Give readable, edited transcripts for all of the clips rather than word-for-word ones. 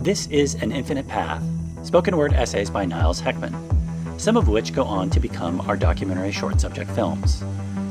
This is An Infinite Path, spoken word essays by Niles Heckman, some of which go on to become our documentary short subject films,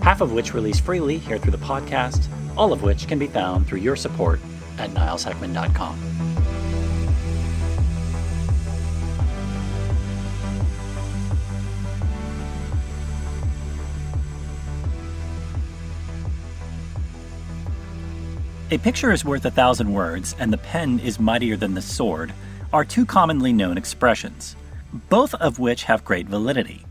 half of which release freely here through the podcast, all of which can be found through your support at nilesheckman.com. A picture is worth 1,000 words, and the pen is mightier than the sword, are two commonly known expressions, both of which have great validity.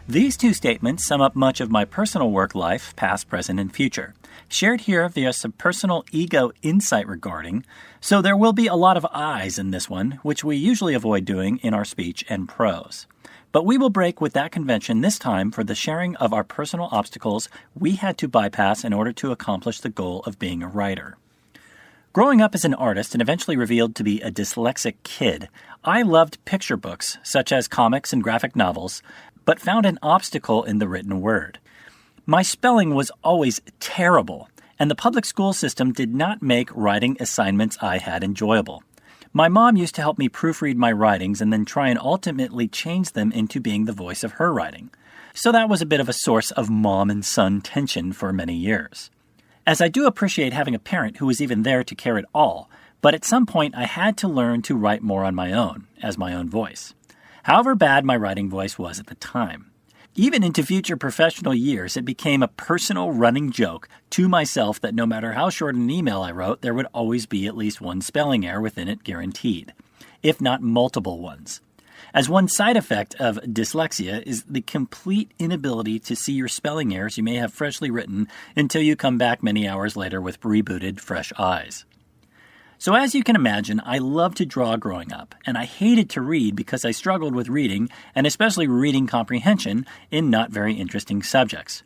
These two statements sum up much of my personal work life, past, present, and future, shared here via some personal ego insight regarding, so there will be a lot of I's in this one, which we usually avoid doing in our speech and prose. But we will break with that convention this time for the sharing of our personal obstacles we had to bypass in order to accomplish the goal of being a writer. Growing up as an artist and eventually revealed to be a dyslexic kid, I loved picture books, such as comics and graphic novels, but found an obstacle in the written word. My spelling was always terrible, and the public school system did not make writing assignments I had enjoyable. My mom used to help me proofread my writings and then try and ultimately change them into being the voice of her writing. So that was a bit of a source of mom and son tension for many years. As I do appreciate having a parent who was even there to care at all, but at some point I had to learn to write more on my own, as my own voice. However bad my writing voice was at the time. Even into future professional years, it became a personal running joke to myself that no matter how short an email I wrote, there would always be at least one spelling error within it guaranteed, if not multiple ones. As one side effect of dyslexia is the complete inability to see your spelling errors you may have freshly written until you come back many hours later with rebooted, fresh eyes. So as you can imagine, I loved to draw growing up, and I hated to read because I struggled with reading, and especially reading comprehension, in not very interesting subjects.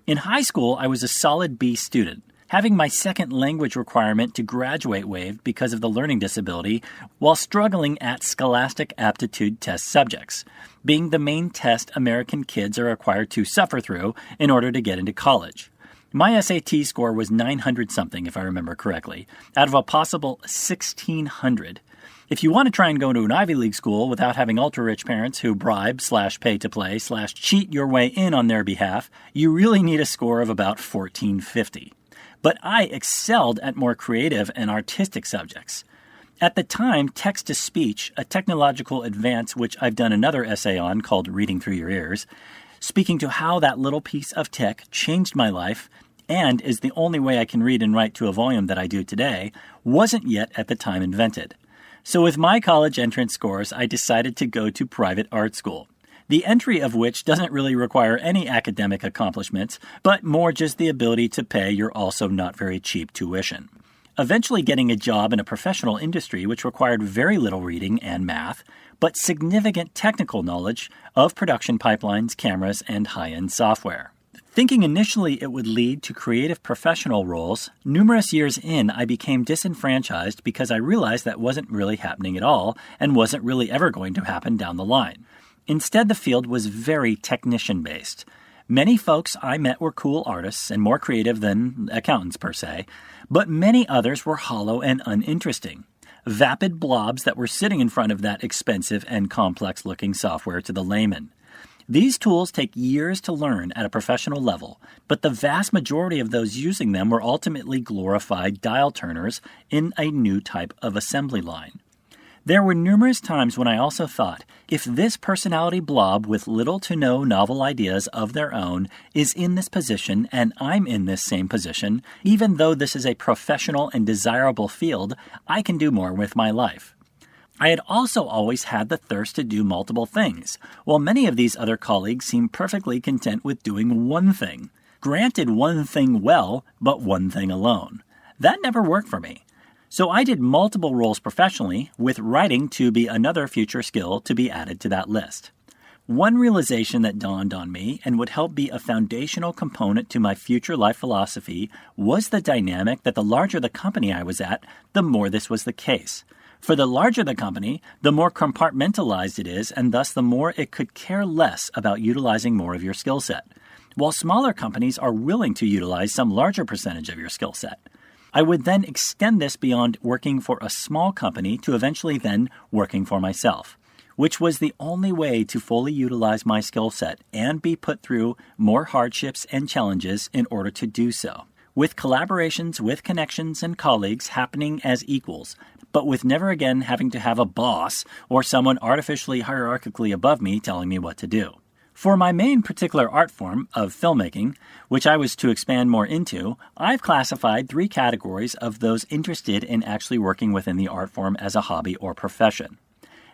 In high school, I was a solid B student, having my second language requirement to graduate waived because of the learning disability, while struggling at scholastic aptitude test subjects, being the main test American kids are required to suffer through in order to get into college. My SAT score was 900-something, if I remember correctly, out of a possible 1,600. If you want to try and go to an Ivy League school without having ultra-rich parents who bribe/pay-to-play/cheat your way in on their behalf, you really need a score of about 1,450. But I excelled at more creative and artistic subjects. At the time, text-to-speech, a technological advance which I've done another essay on called Reading Through Your Ears, speaking to how that little piece of tech changed my life and is the only way I can read and write to a volume that I do today, wasn't yet at the time invented. So with my college entrance scores, I decided to go to private art school, the entry of which doesn't really require any academic accomplishments, but more just the ability to pay your also not very cheap tuition. Eventually getting a job in a professional industry which required very little reading and math, but significant technical knowledge of production pipelines, cameras, and high-end software. Thinking initially it would lead to creative professional roles, numerous years in I became disenfranchised because I realized that wasn't really happening at all and wasn't really ever going to happen down the line. Instead, the field was very technician-based. Many folks I met were cool artists and more creative than accountants per se, but many others were hollow and uninteresting. Vapid blobs that were sitting in front of that expensive and complex-looking software to the layman. These tools take years to learn at a professional level, but the vast majority of those using them were ultimately glorified dial turners in a new type of assembly line. There were numerous times when I also thought, if this personality blob with little to no novel ideas of their own is in this position and I'm in this same position, even though this is a professional and desirable field, I can do more with my life. I had also always had the thirst to do multiple things, while many of these other colleagues seemed perfectly content with doing one thing. Granted one thing well, but one thing alone. That never worked for me. So I did multiple roles professionally, with writing to be another future skill to be added to that list. One realization that dawned on me and would help be a foundational component to my future life philosophy was the dynamic that the larger the company I was at, the more this was the case. For the larger the company, the more compartmentalized it is, and thus the more it could care less about utilizing more of your skill set, while smaller companies are willing to utilize some larger percentage of your skill set. I would then extend this beyond working for a small company to eventually then working for myself, which was the only way to fully utilize my skill set and be put through more hardships and challenges in order to do so, with collaborations with connections and colleagues happening as equals, but with never again having to have a boss or someone artificially hierarchically above me telling me what to do. For my main particular art form of filmmaking, which I was to expand more into, I've classified 3 categories of those interested in actually working within the art form as a hobby or profession.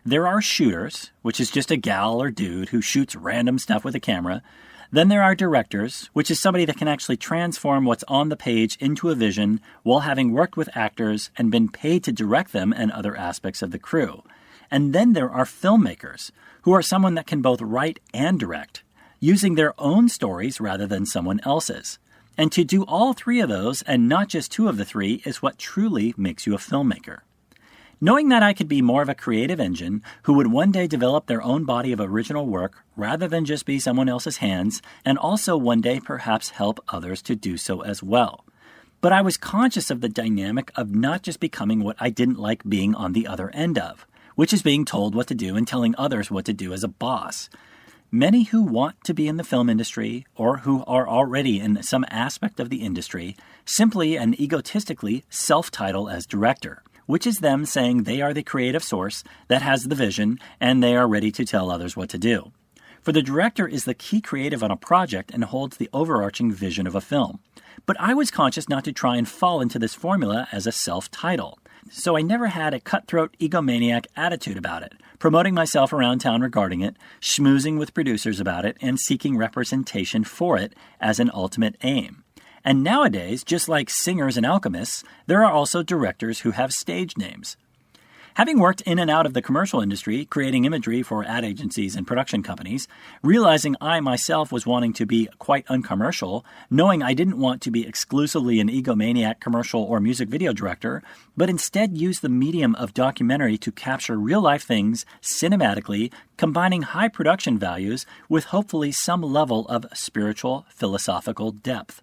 There are shooters, which is just a gal or dude who shoots random stuff with a camera. Then there are directors, which is somebody that can actually transform what's on the page into a vision while having worked with actors and been paid to direct them and other aspects of the crew. And then there are filmmakers, who are someone that can both write and direct, using their own stories rather than someone else's. And to do all 3 of those, and not just 2 of the 3, is what truly makes you a filmmaker. Knowing that I could be more of a creative engine who would one day develop their own body of original work rather than just be someone else's hands, and also one day perhaps help others to do so as well. But I was conscious of the dynamic of not just becoming what I didn't like being on the other end of, which is being told what to do and telling others what to do as a boss. Many who want to be in the film industry or who are already in some aspect of the industry simply and egotistically self-title as director, which is them saying they are the creative source that has the vision and they are ready to tell others what to do. For the director is the key creative on a project and holds the overarching vision of a film. But I was conscious not to try and fall into this formula as a self-title. So I never had a cutthroat egomaniac attitude about it, promoting myself around town regarding it, schmoozing with producers about it, and seeking representation for it as an ultimate aim. And nowadays, just like singers and alchemists, there are also directors who have stage names. Having worked in and out of the commercial industry, creating imagery for ad agencies and production companies, realizing I myself was wanting to be quite uncommercial, knowing I didn't want to be exclusively an egomaniac commercial or music video director, but instead use the medium of documentary to capture real-life things cinematically, combining high production values with hopefully some level of spiritual, philosophical depth.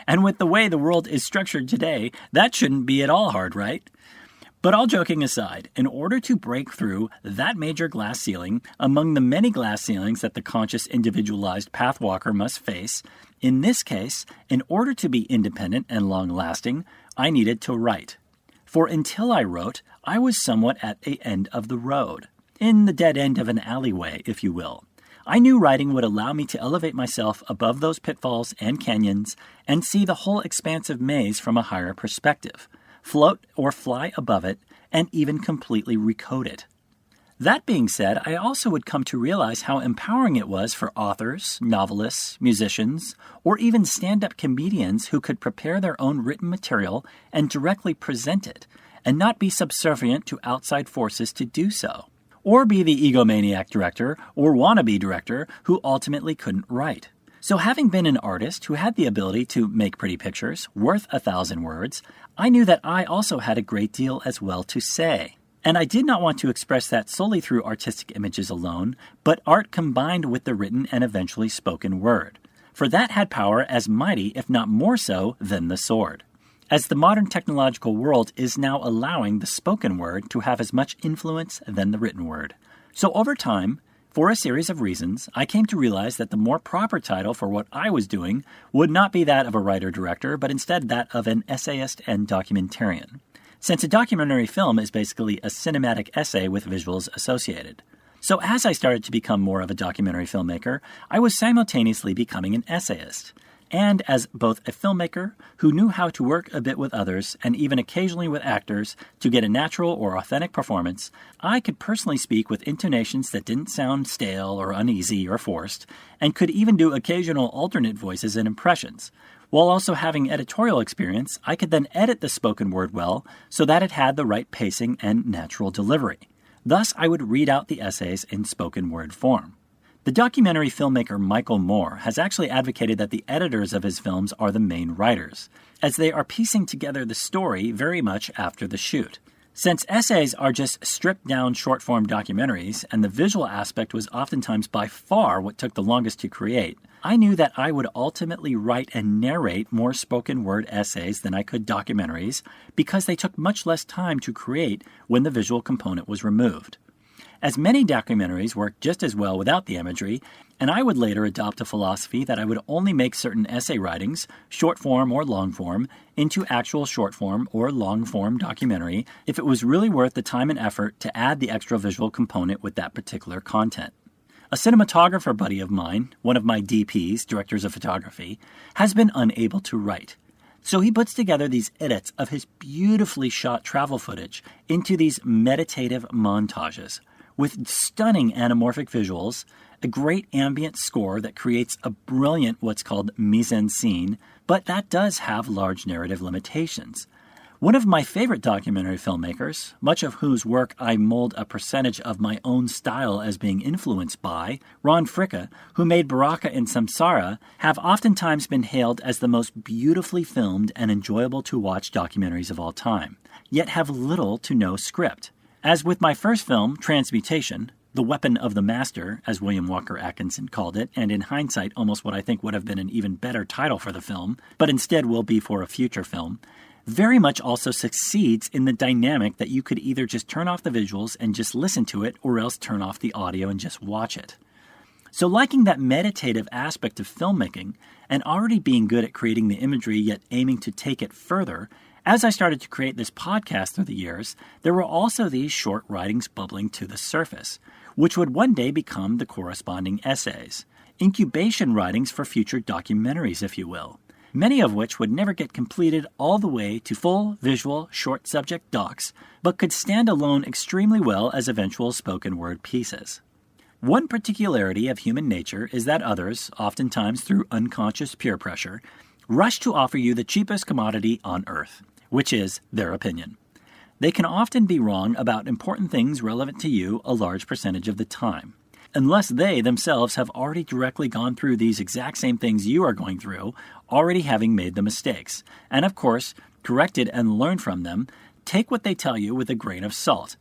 And with the way the world is structured today, that shouldn't be at all hard, right? But all joking aside, in order to break through that major glass ceiling among the many glass ceilings that the conscious individualized pathwalker must face, in this case, in order to be independent and long-lasting, I needed to write. For until I wrote, I was somewhat at the end of the road, in the dead end of an alleyway, if you will. I knew writing would allow me to elevate myself above those pitfalls and canyons and see the whole expansive maze from a higher perspective, float or fly above it, and even completely recode it. That being said, I also would come to realize how empowering it was for authors, novelists, musicians, or even stand-up comedians who could prepare their own written material and directly present it, and not be subservient to outside forces to do so, or be the egomaniac director or wannabe director who ultimately couldn't write. So having been an artist who had the ability to make pretty pictures worth 1,000 words, I knew that I also had a great deal as well to say. And I did not want to express that solely through artistic images alone, but art combined with the written and eventually spoken word. For that had power as mighty, if not more so, than the sword. As the modern technological world is now allowing the spoken word to have as much influence than the written word. So over time, for a series of reasons, I came to realize that the more proper title for what I was doing would not be that of a writer-director, but instead that of an essayist and documentarian, since a documentary film is basically a cinematic essay with visuals associated. So as I started to become more of a documentary filmmaker, I was simultaneously becoming an essayist. And as both a filmmaker who knew how to work a bit with others and even occasionally with actors to get a natural or authentic performance, I could personally speak with intonations that didn't sound stale or uneasy or forced, and could even do occasional alternate voices and impressions. While also having editorial experience, I could then edit the spoken word well so that it had the right pacing and natural delivery. Thus, I would read out the essays in spoken word form. The documentary filmmaker Michael Moore has actually advocated that the editors of his films are the main writers, as they are piecing together the story very much after the shoot. Since essays are just stripped-down short-form documentaries, and the visual aspect was oftentimes by far what took the longest to create, I knew that I would ultimately write and narrate more spoken-word essays than I could documentaries because they took much less time to create when the visual component was removed. As many documentaries work just as well without the imagery, and I would later adopt a philosophy that I would only make certain essay writings, short form or long form, into actual short form or long form documentary if it was really worth the time and effort to add the extra visual component with that particular content. A cinematographer buddy of mine, one of my DPs, directors of photography, has been unable to write. So he puts together these edits of his beautifully shot travel footage into these meditative montages, with stunning anamorphic visuals, a great ambient score that creates a brilliant what's called mise-en-scene, but that does have large narrative limitations. One of my favorite documentary filmmakers, much of whose work I mold a percentage of my own style as being influenced by, Ron Fricke, who made Baraka and Samsara, have oftentimes been hailed as the most beautifully filmed and enjoyable to watch documentaries of all time, yet have little to no script. As with my first film, Transmutation, the weapon of the master, as William Walker Atkinson called it, and in hindsight almost what I think would have been an even better title for the film, but instead will be for a future film, very much also succeeds in the dynamic that you could either just turn off the visuals and just listen to it, or else turn off the audio and just watch it. So liking that meditative aspect of filmmaking, and already being good at creating the imagery yet aiming to take it further, as I started to create this podcast through the years, there were also these short writings bubbling to the surface, which would one day become the corresponding essays, incubation writings for future documentaries, if you will, many of which would never get completed all the way to full visual short subject docs, but could stand alone extremely well as eventual spoken word pieces. One particularity of human nature is that others, oftentimes through unconscious peer pressure, rush to offer you the cheapest commodity on earth, which is their opinion. They can often be wrong about important things relevant to you a large percentage of the time, unless they themselves have already directly gone through these exact same things you are going through, already having made the mistakes, and of course, corrected and learned from them. Take what they tell you with a grain of salt.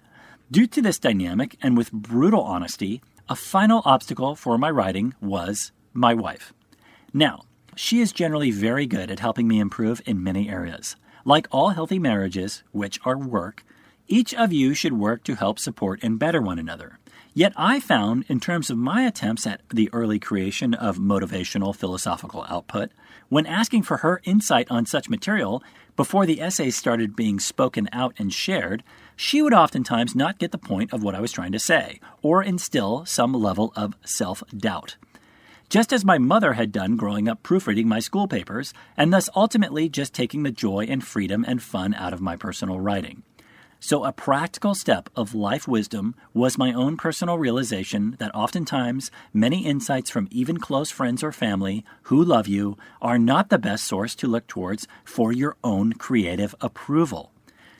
Due to this dynamic, and with brutal honesty, a final obstacle for my writing was my wife. Now, she is generally very good at helping me improve in many areas. Like all healthy marriages, which are work, each of you should work to help support and better one another. Yet I found, in terms of my attempts at the early creation of motivational philosophical output, when asking for her insight on such material before the essays started being spoken out and shared, she would oftentimes not get the point of what I was trying to say, or instill some level of self-doubt. Just as my mother had done growing up proofreading my school papers, and thus ultimately just taking the joy and freedom and fun out of my personal writing. So a practical step of life wisdom was my own personal realization that oftentimes many insights from even close friends or family who love you are not the best source to look towards for your own creative approval.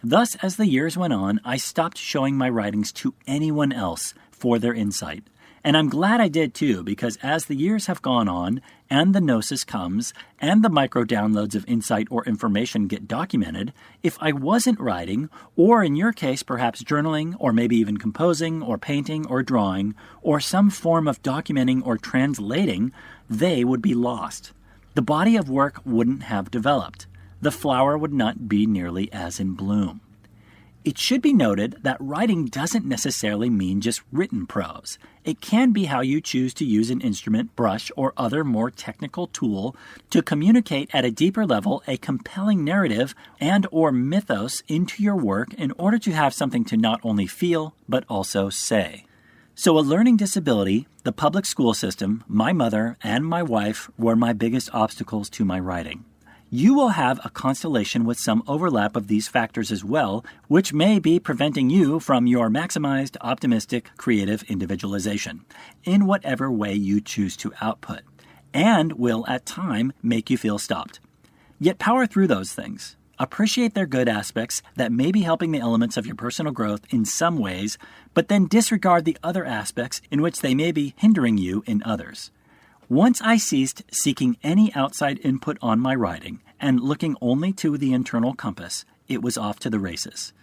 Thus, as the years went on, I stopped showing my writings to anyone else for their insight. And I'm glad I did too, because as the years have gone on, and the gnosis comes, and the micro downloads of insight or information get documented, if I wasn't writing, or in your case perhaps journaling, or maybe even composing, or painting, or drawing, or some form of documenting or translating, they would be lost. The body of work wouldn't have developed. The flower would not be nearly as in bloom. It should be noted that writing doesn't necessarily mean just written prose. It can be how you choose to use an instrument, brush, or other more technical tool to communicate at a deeper level a compelling narrative and or mythos into your work in order to have something to not only feel, but also say. So a learning disability, the public school system, my mother, and my wife were my biggest obstacles to my writing. You will have a constellation with some overlap of these factors as well, which may be preventing you from your maximized, optimistic, creative individualization in whatever way you choose to output, and will at time make you feel stopped. Yet power through those things. Appreciate their good aspects that may be helping the elements of your personal growth in some ways, but then disregard the other aspects in which they may be hindering you in others. Once I ceased seeking any outside input on my writing and looking only to the internal compass, it was off to the races.